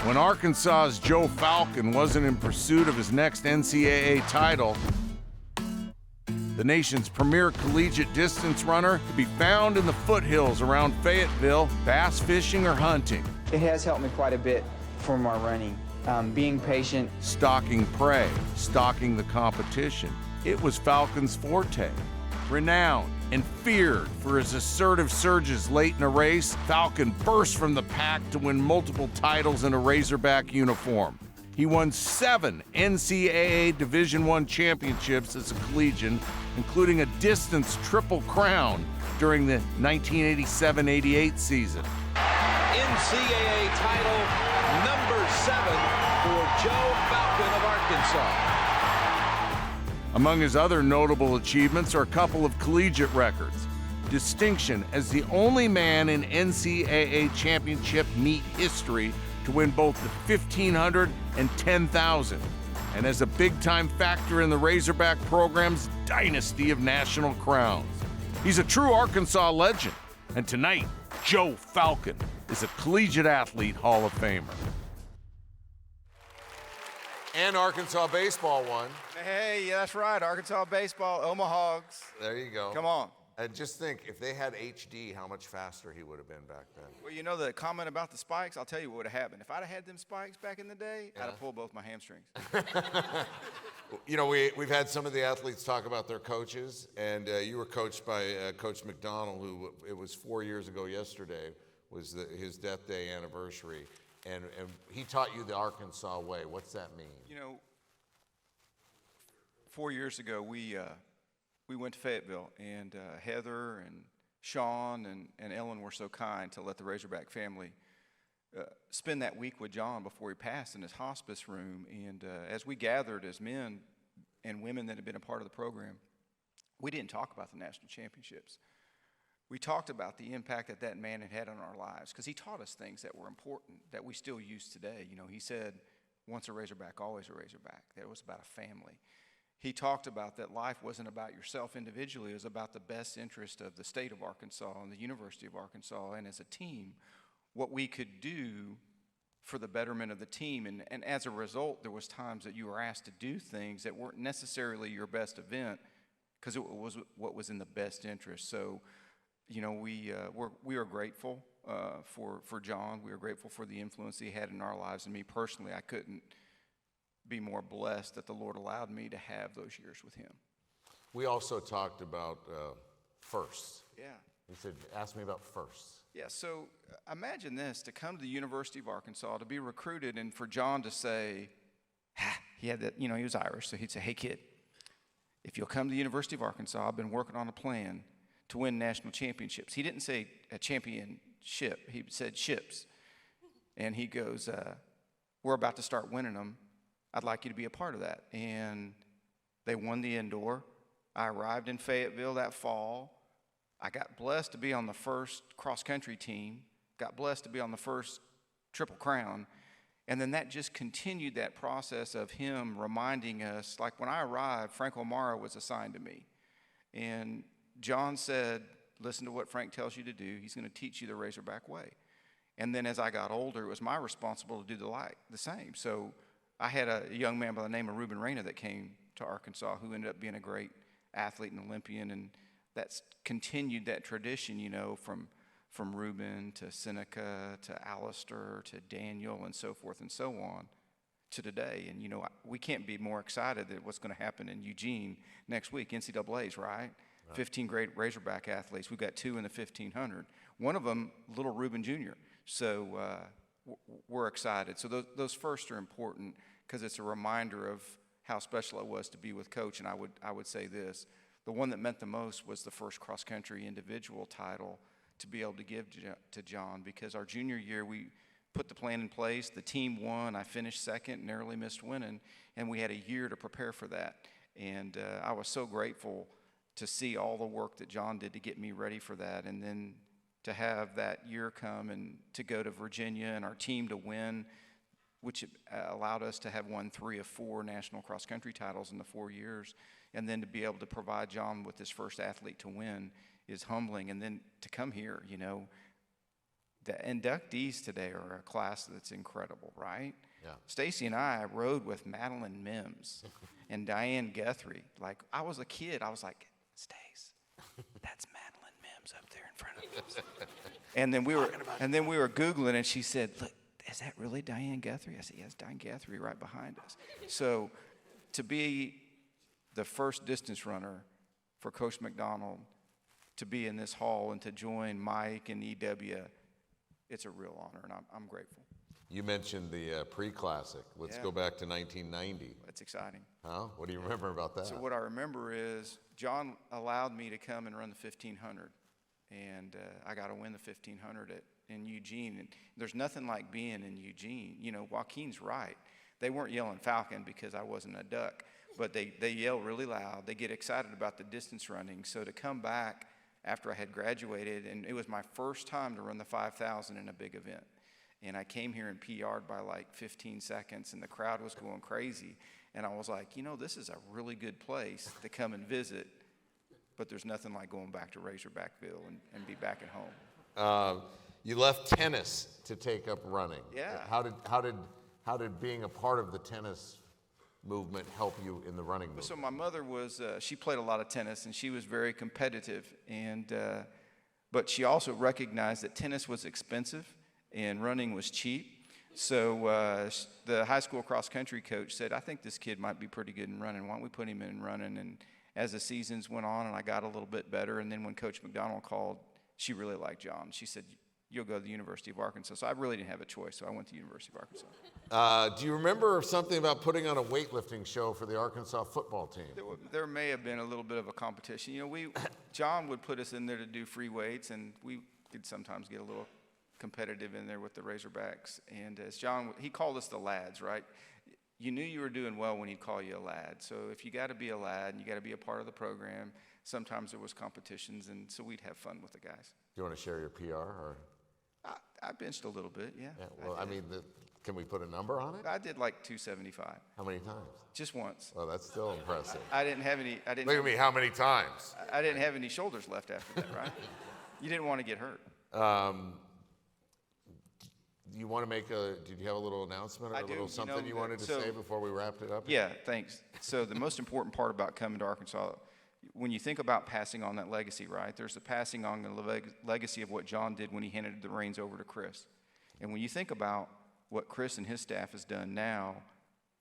When Arkansas's Joe Falcon wasn't in pursuit of his next NCAA title, the nation's premier collegiate distance runner could be found in the foothills around Fayetteville, bass fishing or hunting. It has helped me quite a bit for my running. Being patient. Stalking prey, stalking the competition. It was Falcon's forte. Renowned and feared for his assertive surges late in a race, Falcon burst from the pack to win multiple titles in a Razorback uniform. He won 7 NCAA Division I championships as a collegian, including a distance triple crown during the 1987-88 season. NCAA title number 7 for Joe Falcon of Arkansas. Among his other notable achievements are a couple of collegiate records. Distinction as the only man in NCAA championship meet history to win both the 1,500 and 10,000, and as a big-time factor in the Razorback program's dynasty of national crowns. He's a true Arkansas legend, and tonight, Joe Falcon is a Collegiate Athlete Hall of Famer. And Arkansas baseball won. Hey, yeah, that's right. Arkansas baseball, Omahogs. There you go. Come on. And just think, if they had HD, how much faster he would have been back then. Well, you know the comment about the spikes? I'll tell you what would have happened. If I'd have had them spikes back in the day, I'd have pulled both my hamstrings. You know, we've had some of the athletes talk about their coaches, and you were coached by Coach McDonnell, who it was 4 years ago yesterday, was his death day anniversary. And he taught you the Arkansas way. What's that mean? You know, 4 years ago, we went to Fayetteville, and Heather and Sean and Ellen were so kind to let the Razorback family spend that week with John before he passed in his hospice room. And as we gathered as men and women that had been a part of the program, we didn't talk about the national championships. We talked about the impact that that man had on our lives, because he taught us things that were important that we still use today. You know, he said, once a Razorback, always a Razorback. That it was about a family. He talked about that life wasn't about yourself individually. It was about the best interest of the state of Arkansas and the University of Arkansas, and as a team, what we could do for the betterment of the team. And as a result, there was times that you were asked to do things that weren't necessarily your best event, because it was what was in the best interest. So, you know, we are grateful for John. We are grateful for the influence he had in our lives. And me personally, I couldn't be more blessed that the Lord allowed me to have those years with him. We also talked about firsts. Yeah. He said, ask me about firsts. Yeah, so imagine this, to come to the University of Arkansas, to be recruited, and for John to say, he had that, you know, he was Irish, so he'd say, hey, kid, if you'll come to the University of Arkansas, I've been working on a plan to win national championships. He didn't say a championship. He said ships. And he goes, we're about to start winning them. I'd like you to be a part of that. And they won the indoor. I arrived in Fayetteville that fall. I got blessed to be on the first cross-country team, got blessed to be on the first Triple Crown. And then that just continued that process of him reminding us, like when I arrived, Frank O'Mara was assigned to me. And John said, listen to what Frank tells you to do. He's going to teach you the Razorback way. And then as I got older, it was my responsibility to do the same. So I had a young man by the name of Ruben Reyna that came to Arkansas who ended up being a great athlete and Olympian. And that's continued that tradition, you know, from Ruben to Seneca to Alistair to Daniel and so forth and so on to today. And, you know, we can't be more excited that what's going to happen in Eugene next week, NCAAs, right? 15 great Razorback athletes. We've got 2 in the 1,500. One of them, little Ruben Jr. So we're excited. So those firsts are important because it's a reminder of how special it was to be with Coach. And I would say this. The one that meant the most was the first cross-country individual title to be able to give to John, because our junior year we put the plan in place. The team won. I finished second, narrowly missed winning, and we had a year to prepare for that. And I was so grateful to see all the work that John did to get me ready for that, and then to have that year come and to go to Virginia and our team to win, which allowed us to have won 3 of 4 national cross-country titles in the 4 years. And then to be able to provide John with his first athlete to win is humbling. And then to come here, you know, the inductees today are a class that's incredible, right? Yeah. Stacy and I rode with Madeline Mims and Diane Guthrie. Like, I was a kid. I was like, Stace, that's Madeline Mims up there in front of us. And then we were Googling, and she said, look, is that really Diane Guthrie? I said, yes, Diane Guthrie right behind us. So to be the first distance runner for Coach McDonnell, to be in this hall and to join Mike and EW, it's a real honor, and I'm grateful. You mentioned the pre-classic. Let's go back to 1990. That's exciting. Huh? What do you remember about that? So what I remember is John allowed me to come and run the 1500, and I got to win the 1500 in Eugene. And there's nothing like being in Eugene. You know, Joaquin's right. They weren't yelling Falcon because I wasn't a duck, but they yell really loud. They get excited about the distance running. So to come back after I had graduated, and it was my first time to run the 5,000 in a big event. And I came here and PR'd by like 15 seconds, and the crowd was going crazy. And I was like, you know, this is a really good place to come and visit, but there's nothing like going back to Razorbackville and be back at home. You left tennis to take up running. Yeah. How did being a part of the tennis movement help you in the running movement? So my mother was, she played a lot of tennis, and she was very competitive. And but she also recognized that tennis was expensive and running was cheap. So the high school cross-country coach said, I think this kid might be pretty good in running. Why don't we put him in running? And as the seasons went on and I got a little bit better, and then when Coach McDonnell called, she really liked John. She said, you'll go to the University of Arkansas. So I really didn't have a choice, so I went to the University of Arkansas. Do you remember something about putting on a weightlifting show for the Arkansas football team? There may have been a little bit of a competition. You know, John would put us in there to do free weights, and we could sometimes get a little competitive in there with the Razorbacks. And as John, he called us the lads, right? You knew you were doing well when he'd call you a lad. So if you got to be a lad and you got to be a part of the program, sometimes there was competitions, and so we'd have fun with the guys. Do you want to share your PR? Or? I benched a little bit, yeah. Well, I mean, can we put a number on it? I did like 275. How many times? Just once. Oh, that's still impressive. I didn't have any. Look at me, how many times? I didn't have any shoulders left after that, right? You didn't want to get hurt. You want to did you have a little announcement or a little something you wanted to say before we wrapped it up? Yeah, thanks. So the most important part about coming to Arkansas, when you think about passing on that legacy, right, there's the passing on the legacy of what John did when he handed the reins over to Chris. And when you think about what Chris and his staff has done now,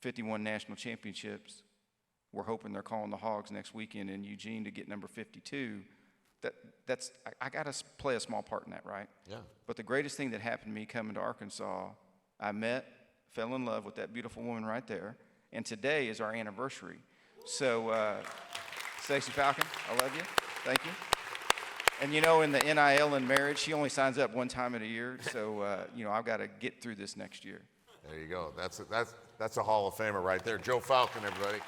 51 national championships, we're hoping they're calling the Hogs next weekend in Eugene to get number 52. I got to play a small part in that, right? Yeah. But the greatest thing that happened to me coming to Arkansas, I fell in love with that beautiful woman right there, and today is our anniversary. So, Stacey Falcon, I love you. Thank you. And you know, in the NIL and marriage, she only signs up one time in a year, so you know, I've got to get through this next year. There you go. That's a Hall of Famer right there. Joe Falcon, everybody.